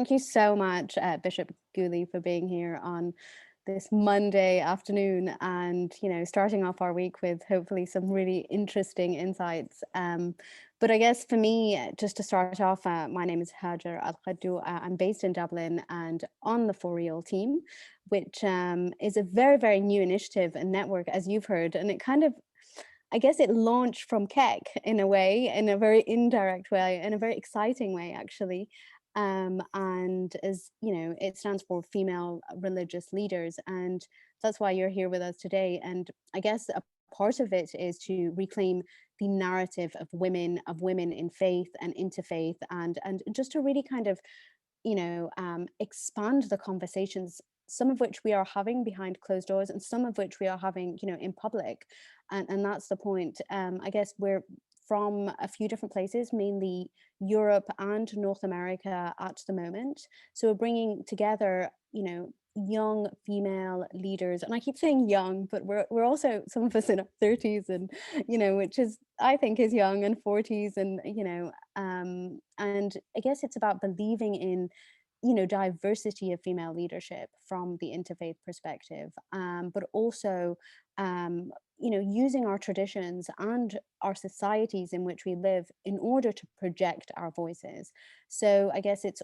thank you so much, Bishop Guli, for being here on this Monday afternoon and, starting off our week with hopefully some really interesting insights. But I guess for me, just to start off, my name is Hajar Al-Khadou. I'm based in Dublin and on the FoRēL team, which is a very, very new initiative and network, as you've heard. And it kind of, I guess it launched from KEC in a way, in a very indirect way, in a very exciting way, actually. And as it stands for Female Religious Leaders, and that's why you're here with us today. And I guess a part of it is to reclaim the narrative of women in faith and interfaith, and just to really kind of expand the conversations, some of which we are having behind closed doors and some of which we are having in public, and that's the point. I guess we're from a few different places, mainly Europe and North America at the moment. So we're bringing together, young female leaders, and I keep saying young, but we're also some of us in our 30s, and which is, I think, is young, and 40s, and and I guess it's about believing in diversity of female leadership from the interfaith perspective, but also using our traditions and our societies in which we live in order to project our voices. So I guess it's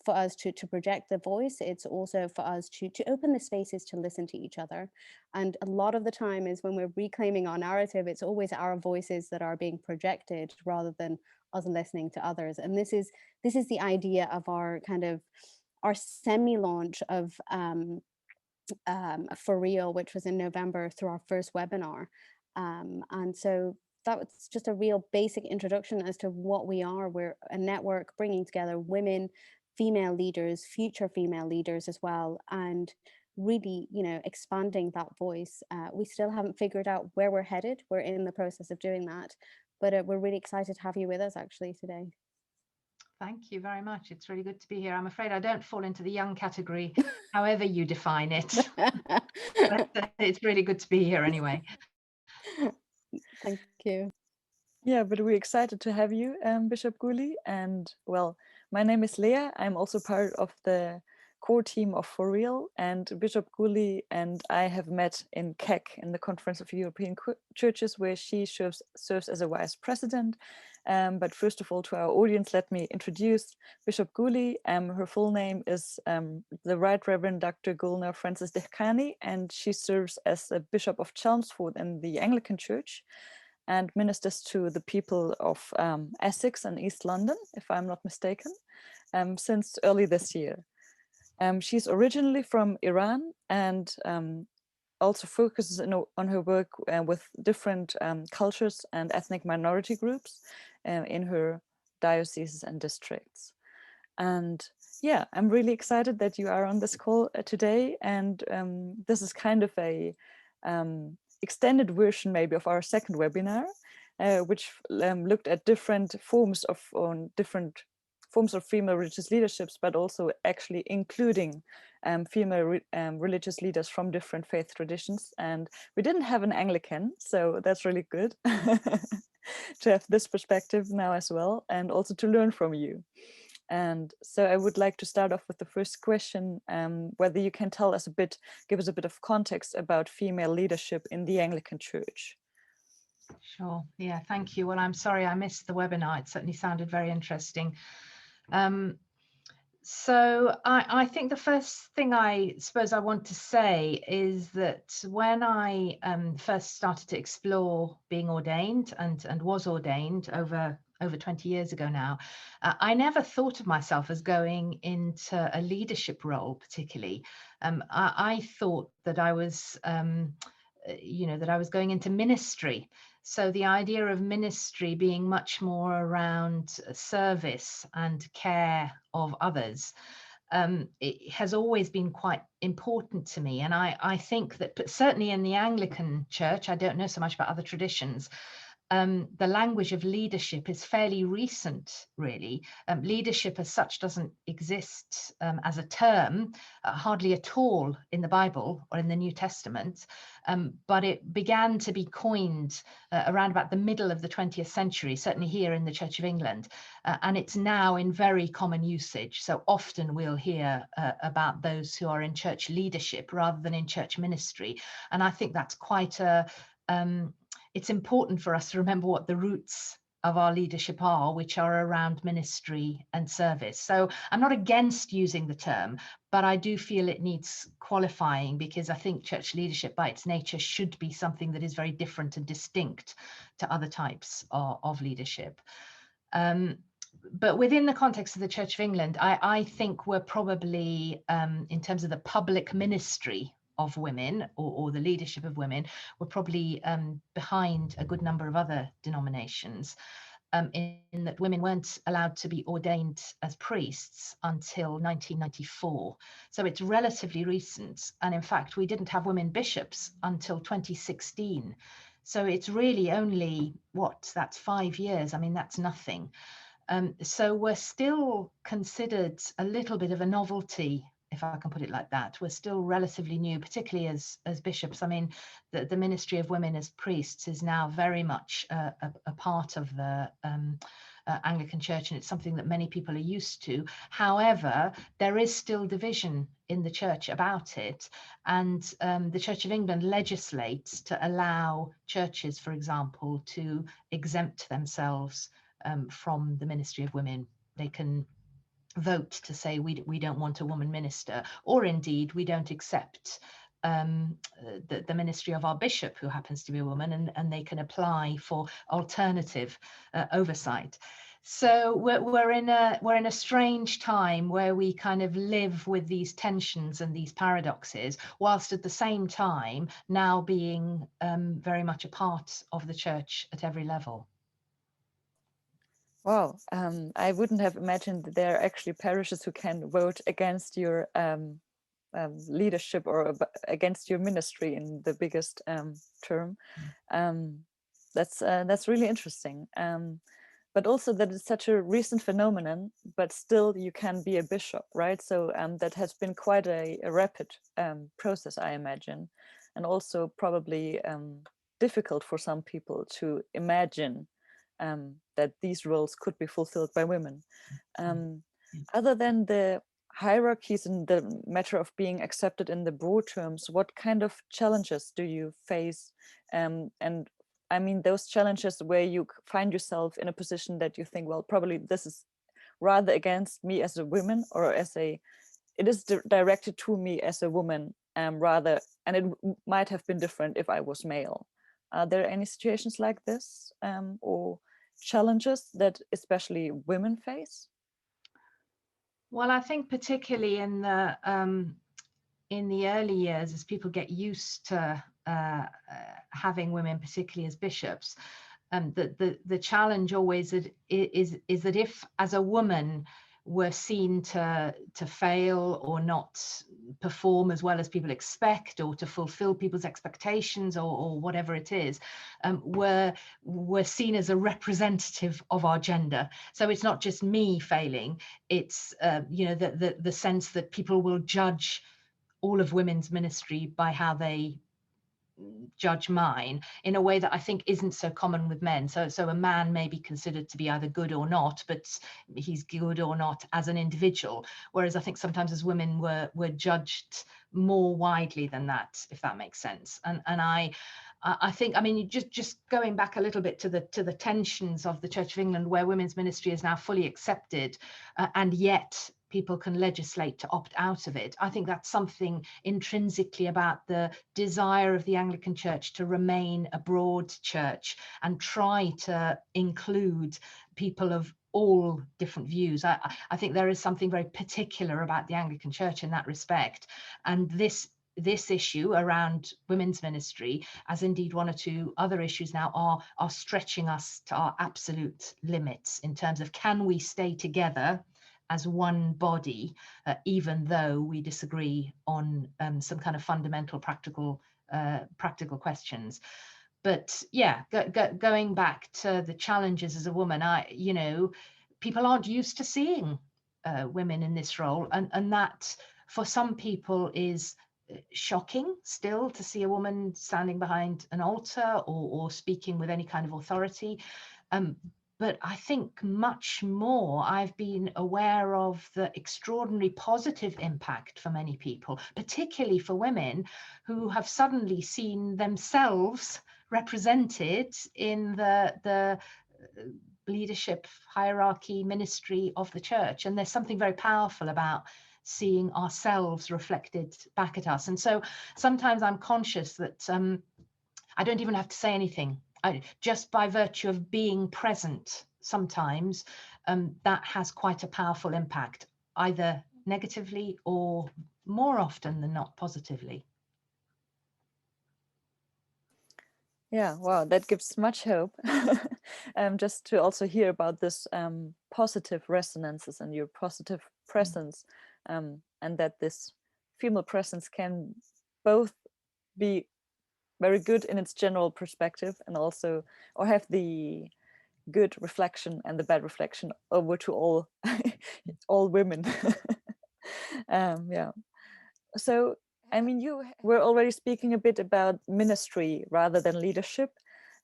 for us to project the voice. It's also for us to open the spaces to listen to each other. And a lot of the time is when we're reclaiming our narrative, it's always our voices that are being projected rather than us listening to others. And this is the idea of our kind of our semi-launch of FoRēL, which was in November, through our first webinar. And so that was just a real basic introduction as to what we are. We're a network bringing together women, female leaders, future female leaders as well, and really, expanding that voice. We still haven't figured out where we're headed. We're in the process of doing that, but we're really excited to have you with us actually today. Thank you very much. It's really good to be here. I'm afraid I don't fall into the young category, however you define it. But it's really good to be here anyway. Thank you. Yeah, but we're excited to have you, Bishop Guli. And well, my name is Leah. I'm also part of the core team of FoRēL, and Bishop Guli and I have met in KEC, in the Conference of European Churches, where she serves as a vice president. But first of all, to our audience, let me introduce Bishop Guli. Her full name is the Right Reverend Dr. Gulnar Frances Dehkani, and she serves as a Bishop of Chelmsford in the Anglican Church and ministers to the people of Essex and East London, if I'm not mistaken, since early this year. She's originally from Iran and also focuses on her work with different cultures and ethnic minority groups in her dioceses and districts. And yeah, I'm really excited that you are on this call today. And this is kind of a extended version maybe of our second webinar, which looked at different forms of female religious leaderships, but also actually including female religious leaders from different faith traditions. And we didn't have an Anglican, so that's really good to have this perspective now as well, and also to learn from you. And so I would like to start off with the first question, whether you can tell us give us a bit of context about female leadership in the Anglican Church. Sure. Yeah, thank you. Well, I'm sorry I missed the webinar. It certainly sounded very interesting. So I think the first thing I suppose I want to say is that when I first started to explore being ordained and was ordained over 20 years ago now, I never thought of myself as going into a leadership role particularly. I thought that I was, that I was going into ministry. So the idea of ministry being much more around service and care of others, it has always been quite important to me. And I think that certainly in the Anglican Church, I don't know so much about other traditions, the language of leadership is fairly recent, really. Leadership as such doesn't exist as a term, hardly at all in the Bible or in the New Testament, but it began to be coined around about the middle of the 20th century, certainly here in the Church of England, and it's now in very common usage. So often we'll hear about those who are in church leadership rather than in church ministry, and I think that's quite a it's important for us to remember what the roots of our leadership are, which are around ministry and service. So I'm not against using the term, but I do feel it needs qualifying, because I think church leadership by its nature should be something that is very different and distinct to other types of leadership. But within the context of the Church of England, I think we're probably, in terms of the public ministry of women, or the leadership of women, we're probably behind a good number of other denominations, in that women weren't allowed to be ordained as priests until 1994. So it's relatively recent. And in fact, we didn't have women bishops until 2016. So it's really only, that's 5 years. I mean, that's nothing. So we're still considered a little bit of a novelty, if I can put it like that. We're still relatively new, particularly as bishops. I mean, the ministry of women as priests is now very much a part of the Anglican Church, and it's something that many people are used to. However, there is still division in the church about it, and the Church of England legislates to allow churches, for example, to exempt themselves from the ministry of women. They can vote to say we don't want a woman minister, or indeed we don't accept the ministry of our bishop, who happens to be a woman, and they can apply for alternative oversight. So we're in a strange time where we kind of live with these tensions and these paradoxes, whilst at the same time now being very much a part of the church at every level. Wow, I wouldn't have imagined that there are actually parishes who can vote against your leadership or against your ministry in the biggest term. That's really interesting. But also that it's such a recent phenomenon, but still you can be a bishop, right? So that has been quite a rapid process, I imagine, and also probably difficult for some people to imagine that these roles could be fulfilled by women. Other than the hierarchies and the matter of being accepted in the broad terms, what kind of challenges do you face? And I mean, those challenges where you find yourself in a position that you think, well, probably this is rather against me as a woman, or it is directed to me as a woman rather, and it might have been different if I was male. Are there any situations like this or challenges that especially women face? Well, I think particularly in the early years, as people get used to having women, particularly as bishops, the challenge always is that if, as a woman, we're seen to fail or not perform as well as people expect, or to fulfill people's expectations, or whatever it is, we're seen as a representative of our gender. So it's not just me failing, it's the sense that people will judge all of women's ministry by how they judge mine, in a way that I think isn't so common with men. So a man may be considered to be either good or not, but he's good or not as an individual, whereas I think sometimes as women we're judged more widely than that, if that makes sense. And I think, I mean, just going back a little bit to the tensions of the Church of England, where women's ministry is now fully accepted, and yet people can legislate to opt out of it. I think that's something intrinsically about the desire of the Anglican Church to remain a broad church and try to include people of all different views. I think there is something very particular about the Anglican Church in that respect. And this issue around women's ministry, as indeed one or two other issues now, are stretching us to our absolute limits in terms of, can we stay together as one body, even though we disagree on some kind of fundamental practical questions. But yeah, going back to the challenges as a woman, people aren't used to seeing women in this role, and that for some people is shocking still, to see a woman standing behind an altar or speaking with any kind of authority. But I think much more, I've been aware of the extraordinary positive impact for many people, particularly for women who have suddenly seen themselves represented in the leadership hierarchy ministry of the church. And there's something very powerful about seeing ourselves reflected back at us. And so sometimes I'm conscious that I don't even have to say anything. Just by virtue of being present, sometimes that has quite a powerful impact, either negatively or more often than not positively. Yeah, wow, that gives much hope. Just to also hear about this positive resonances and your positive presence, and that this female presence can both be very good in its general perspective and also, or have the good reflection and the bad reflection over to all all women. Yeah. So I mean, you were already speaking a bit about ministry rather than leadership,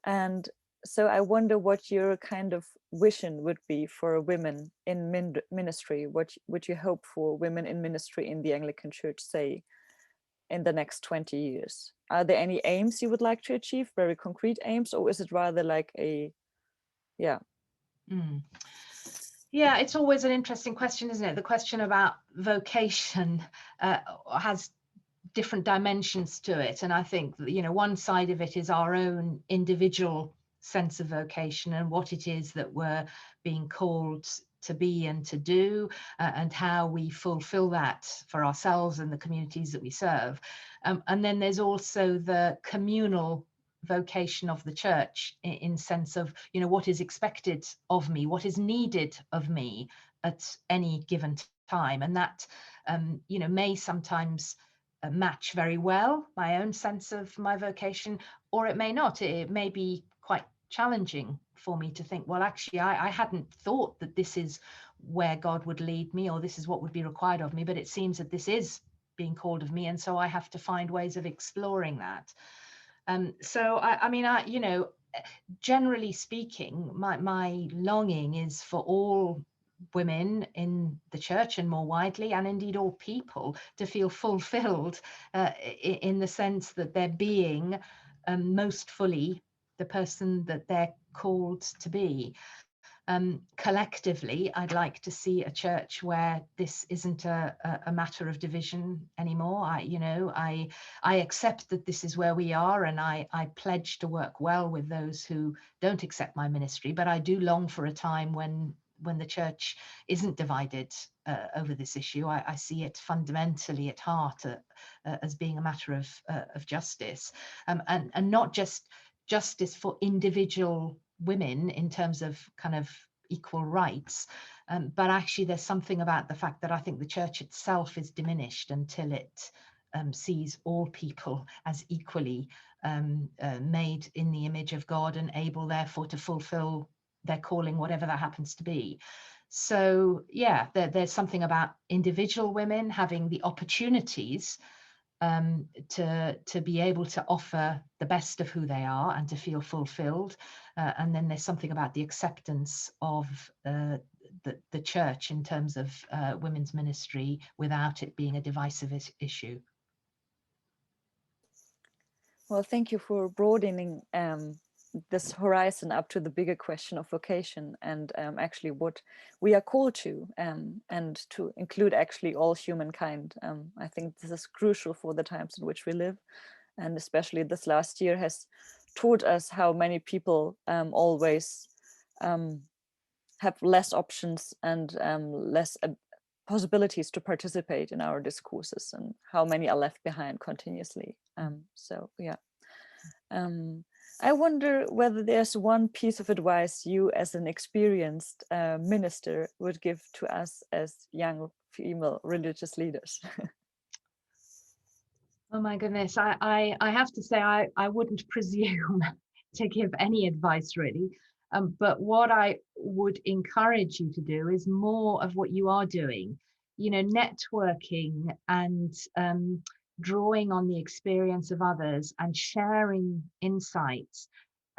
and so I wonder what your kind of vision would be for women in ministry. What would you hope for women in ministry in the Anglican Church, say, in the next 20 years? Are there any aims you would like to achieve, very concrete aims, or is it rather like a, yeah? Yeah, it's always an interesting question, isn't it? The question about vocation has different dimensions to it. And I think, one side of it is our own individual sense of vocation and what it is that we're being called to be and to do, and how we fulfill that for ourselves and the communities that we serve. And then there's also the communal vocation of the church in sense of, what is expected of me, what is needed of me at any given time. And that, may sometimes match very well my own sense of my vocation, or it may not. It may be quite challenging for me to think, well, actually, I hadn't thought that this is where God would lead me, or this is what would be required of me, but it seems that this is being called of me, and so I have to find ways of exploring that. So generally speaking, my longing is for all women in the church and more widely, and indeed all people, to feel fulfilled in the sense that they're being most fully the person that they're called to be. Collectively, I'd like to see a church where this isn't a matter of division anymore. I accept that this is where we are, and I pledge to work well with those who don't accept my ministry. But I do long for a time when the church isn't divided over this issue. I see it fundamentally at heart as being a matter of justice, and not just justice for individual women in terms of kind of equal rights, but actually there's something about the fact that I think the church itself is diminished until it sees all people as equally made in the image of God and able therefore to fulfill their calling, whatever that happens to be. So yeah, there's something about individual women having the opportunities to be able to offer the best of who they are and to feel fulfilled. And then there's something about the acceptance of the church in terms of women's ministry without it being a divisive issue. Well, thank you for broadening this horizon up to the bigger question of vocation and actually what we are called to, and to include actually all humankind. I think this is crucial for the times in which we live, and especially this last year has taught us how many people always have less options and less possibilities to participate in our discourses, and how many are left behind continuously. So yeah. I wonder whether there's one piece of advice you as an experienced minister would give to us as young female religious leaders. Oh my goodness, I have to say I wouldn't presume to give any advice really. But what I would encourage you to do is more of what you are doing, you know, networking and drawing on the experience of others and sharing insights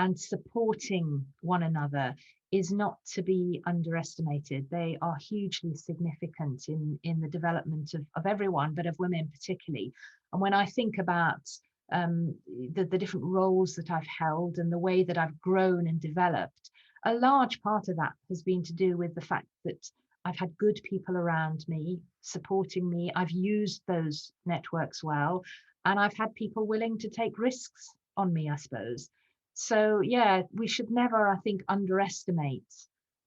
and supporting one another is not to be underestimated. They are hugely significant in the development of everyone, but of women particularly. And when I think about the different roles that I've held and the way that I've grown and developed, a large part of that has been to do with the fact that I've had good people around me supporting me. I've used those networks well, and I've had people willing to take risks on me, I suppose. So yeah, we should never, I think, underestimate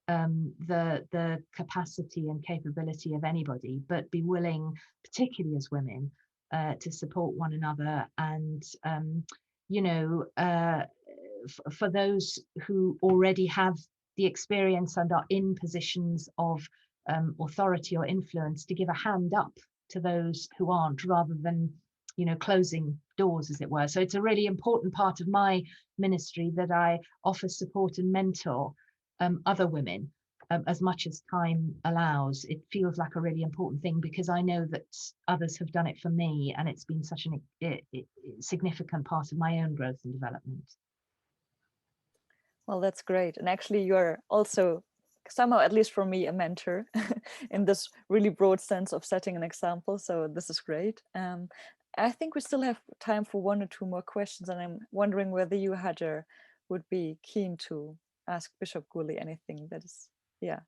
the capacity and capability of anybody, but be willing, particularly as women, to support one another. And you know, for those who already have the experience and are in positions of authority or influence, to give a hand up to those who aren't, rather than, you know, closing doors, as it were. So it's a really important part of my ministry that I offer support and mentor other women as much as time allows. It feels like a really important thing because I know that others have done it for me, and it's been such a significant part of my own growth and development. Well, that's great. And actually, you're also somehow, at least for me, a mentor in this really broad sense of setting an example. So this is great. I think we still have time for 1 or 2 more questions, and I'm wondering whether you, Hajar, would be keen to ask Bishop Guli anything that is, yeah.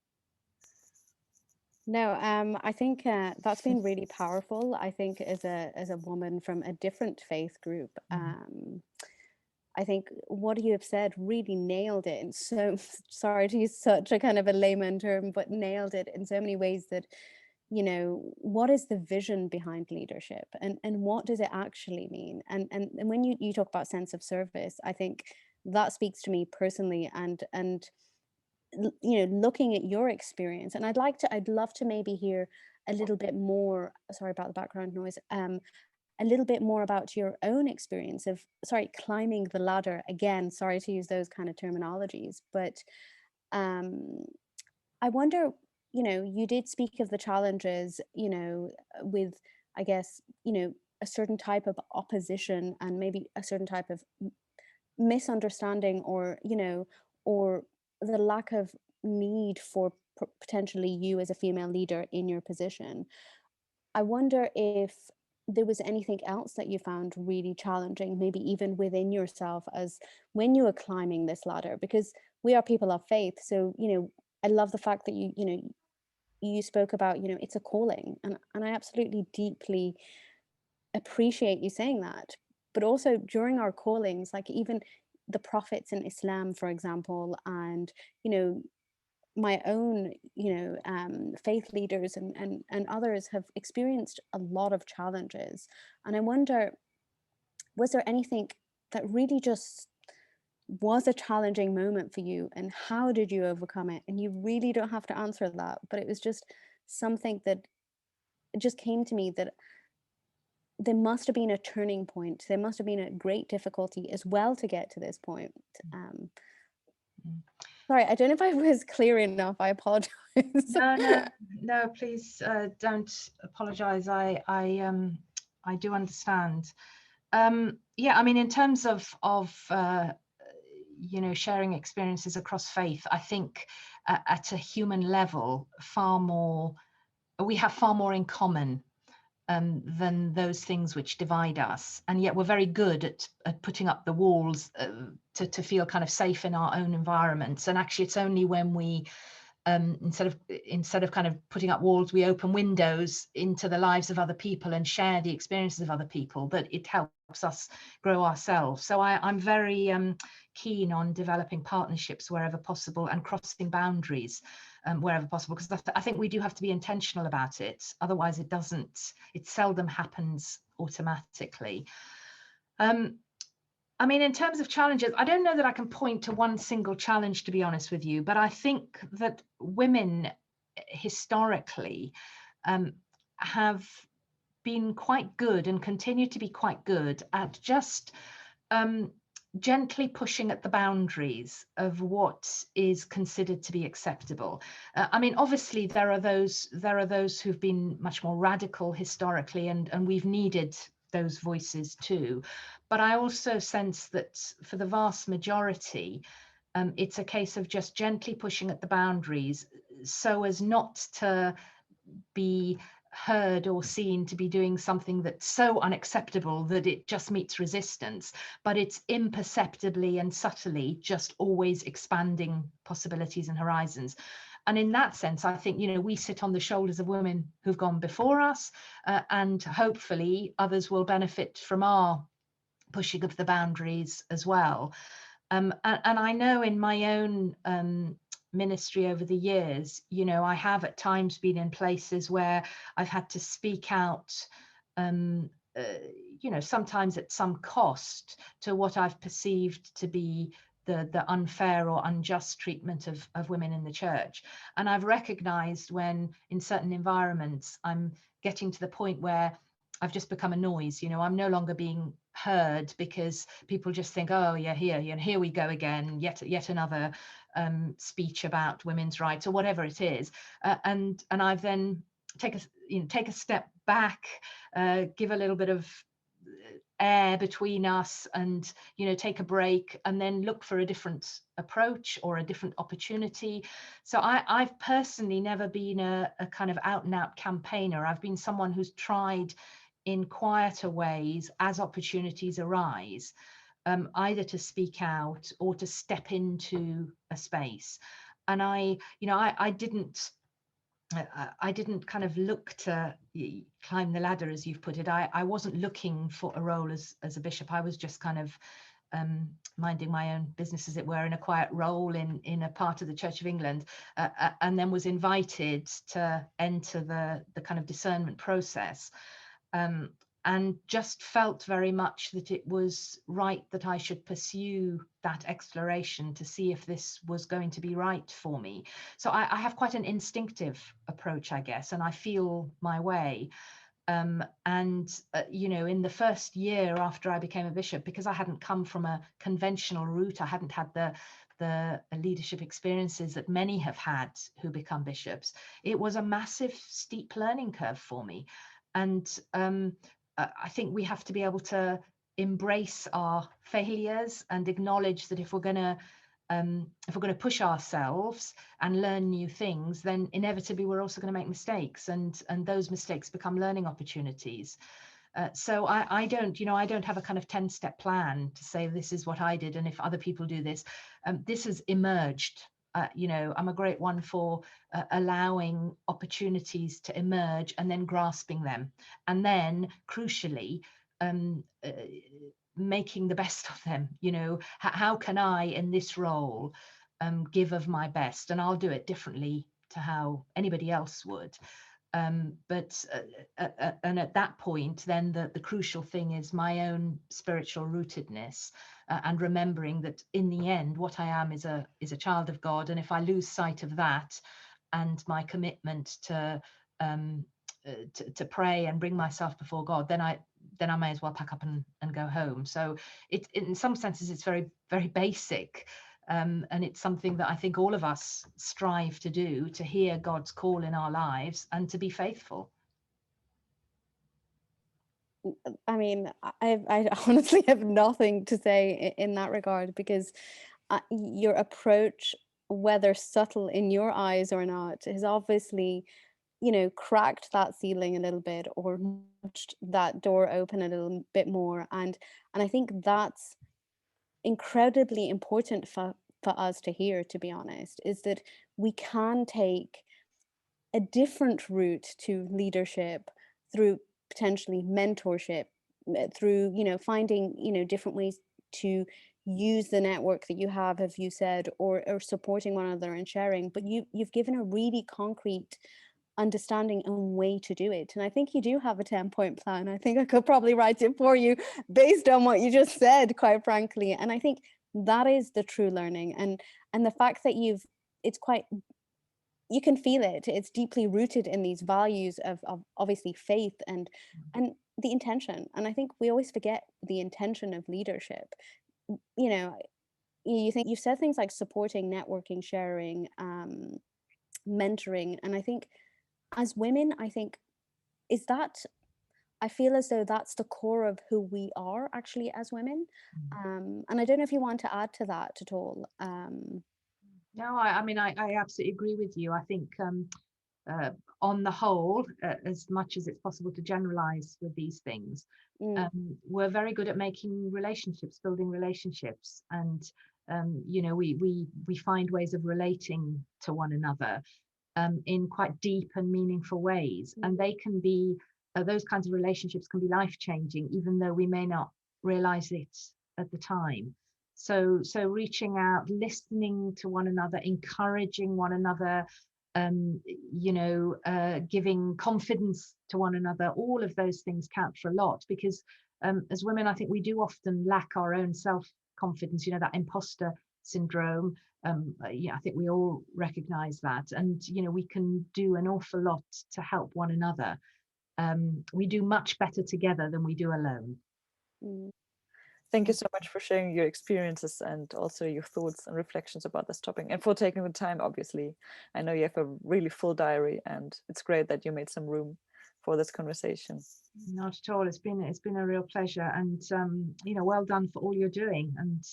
No, I think that's been really powerful. I think as a woman from a different faith group, I think what you have said really nailed it. And so sorry to use such a kind of a layman term, but nailed it in so many ways that, you know, what is the vision behind leadership, and what does it actually mean? And when you talk about sense of service, I think that speaks to me personally, and you know, looking at your experience. And I'd love to maybe hear a little bit more, sorry about the background noise, a little bit more about your own experience of, climbing the ladder. Again, sorry to use those kind of terminologies, but I wonder, you know, you did speak of the challenges, you know, with, I guess, you know, a certain type of opposition and maybe a certain type of misunderstanding, or, you know, or the lack of need for potentially you as a female leader in your position. I wonder if there was anything else that you found really challenging, maybe even within yourself, as when you were climbing this ladder, because we are people of faith. So, you know, I love the fact that you know, you spoke about, you know, it's a calling, and I absolutely deeply appreciate you saying that. But also during our callings, like even the prophets in Islam, for example, and, you know, my own, you know, faith leaders and others have experienced a lot of challenges. And I wonder, was there anything that really just was a challenging moment for you, and how did you overcome it? And you really don't have to answer that, but it was just something that just came to me, that there must have been a turning point. There must have been a great difficulty as well to get to this point. Sorry, I don't know if I was clear enough. I apologize. No, please don't apologize. I do understand. Yeah, I mean, in terms of you know, sharing experiences across faith, I think at a human level, we have far more in common than those things which divide us. And yet we're very good at putting up the walls to feel kind of safe in our own environments. And actually, it's only when we instead of kind of putting up walls, we open windows into the lives of other people and share the experiences of other people, that it helps us grow ourselves. So I'm very keen on developing partnerships wherever possible and crossing boundaries wherever possible, because I think we do have to be intentional about it. Otherwise, it seldom happens automatically. I mean, in terms of challenges, I don't know that I can point to one single challenge, to be honest with you, but I think that women historically have been quite good and continue to be quite good at just gently pushing at the boundaries of what is considered to be acceptable. I mean, obviously there are those who've been much more radical historically, and we've needed those voices too. But I also sense that for the vast majority, it's a case of just gently pushing at the boundaries so as not to be heard or seen to be doing something that's so unacceptable that it just meets resistance, but it's imperceptibly and subtly just always expanding possibilities and horizons. And in that sense, I think, you know, we sit on the shoulders of women who've gone before us, and hopefully others will benefit from our pushing of the boundaries as well. And I know in my own ministry over the years, you know, I have at times been in places where I've had to speak out, you know, sometimes at some cost to what I've perceived to be the unfair or unjust treatment of women in the church. And I've recognized when in certain environments I'm getting to the point where I've just become a noise. You know, I'm no longer being heard because people just think, oh yeah, here we go again, yet another speech about women's rights or whatever it is, and I've then take a step back, give a little bit of air between us, and, you know, take a break and then look for a different approach or a different opportunity. So I've personally never been a kind of out and out campaigner. I've been someone who's tried in quieter ways as opportunities arise, either to speak out or to step into a space. And I didn't kind of look to climb the ladder, as you've put it. I wasn't looking for a role as a bishop. I was just kind of minding my own business, as it were, in a quiet role in a part of the Church of England, and then was invited to enter the kind of discernment process. And just felt very much that it was right that I should pursue that exploration to see if this was going to be right for me. So I have quite an instinctive approach, I guess, and I feel my way. You know, in the first year after I became a bishop, because I hadn't come from a conventional route, I hadn't had the leadership experiences that many have had who become bishops. It was a massive, steep learning curve for me. And I think we have to be able to embrace our failures and acknowledge that if we're going to push ourselves and learn new things, then inevitably we're also going to make mistakes, and those mistakes become learning opportunities. So I don't have a kind of 10-step plan to say this is what I did, and if other people do this, this has emerged. You know, I'm a great one for allowing opportunities to emerge and then grasping them, and then crucially making the best of them. You know, how can I in this role give of my best, and I'll do it differently to how anybody else would. And at that point, then the crucial thing is my own spiritual rootedness, and remembering that in the end, what I am is a child of God. And if I lose sight of that and my commitment to pray and bring myself before God, then I may as well pack up and go home. So in some senses, it's very, very basic. And it's something that I think all of us strive to do, to hear God's call in our lives and to be faithful. I mean, I honestly have nothing to say in that regard, because your approach, whether subtle in your eyes or not, has obviously, you know, cracked that ceiling a little bit or nudged that door open a little bit more. And I think that's incredibly important for us to hear, to be honest, is that we can take a different route to leadership through potentially mentorship, through, you know, finding, you know, different ways to use the network that you have, as you said, or supporting one another and sharing. But you've given a really concrete understanding and way to do it. And I think you do have a 10-point plan. I think I could probably write it for you based on what you just said, quite frankly. And I think that is the true learning. And the fact that it's quite you can feel it. It's deeply rooted in these values of obviously faith and the intention. And I think we always forget the intention of leadership. You know, you think you've said things like supporting, networking, sharing, mentoring, and I think as women, is that I feel as though that's the core of who we are actually as women. And I don't know if you want to add to that at all. No, I mean, I absolutely agree with you. I think on the whole, as much as it's possible to generalize with these things, we're very good at making relationships, building relationships, and you know, we find ways of relating to one another in quite deep and meaningful ways, and they can be those kinds of relationships can be life-changing, even though we may not realize it at the time. So reaching out, listening to one another, encouraging one another, you know, giving confidence to one another, all of those things count for a lot, because as women, I think we do often lack our own self-confidence, you know, that imposter syndrome. Yeah, I think we all recognize that, and you know, we can do an awful lot to help one another. We do much better together than we do alone. Thank you so much for sharing your experiences and also your thoughts and reflections about this topic, and for taking the time. Obviously, I know you have a really full diary, and it's great that you made some room for this conversation. Not at all. It's been a real pleasure, and you know, well done for all you're doing, and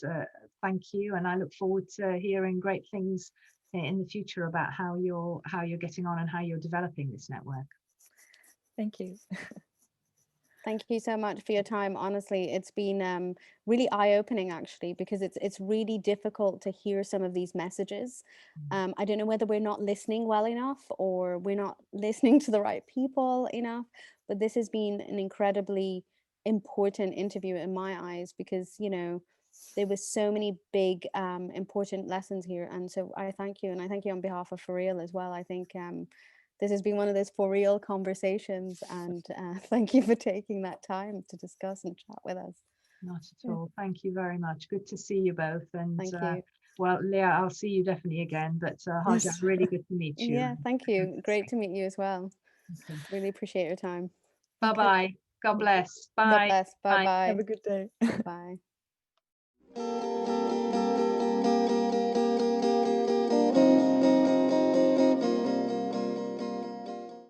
thank you. And I look forward to hearing great things in the future about how you're getting on and how you're developing this network. Thank you. Thank you so much for your time. Honestly, it's been really eye-opening, actually, because it's really difficult to hear some of these messages. I don't know whether we're not listening well enough or we're not listening to the right people enough, but this has been an incredibly important interview in my eyes, because, you know, there was so many big, important lessons here. And so I thank you. And I thank you on behalf of FoRēL as well. I think this has been one of those FoRēL conversations, and thank you for taking that time to discuss and chat with us. Not at all. Thank you very much. Good to see you both. And thank you. Well, Leah, I'll see you definitely again. But Hajar, Yes. really good to meet you. Yeah, thank you. Great to meet you as well. Okay. Really appreciate your time. Bye-bye. God bless. Bye. God bless. Bye-bye. Have a good day. Bye.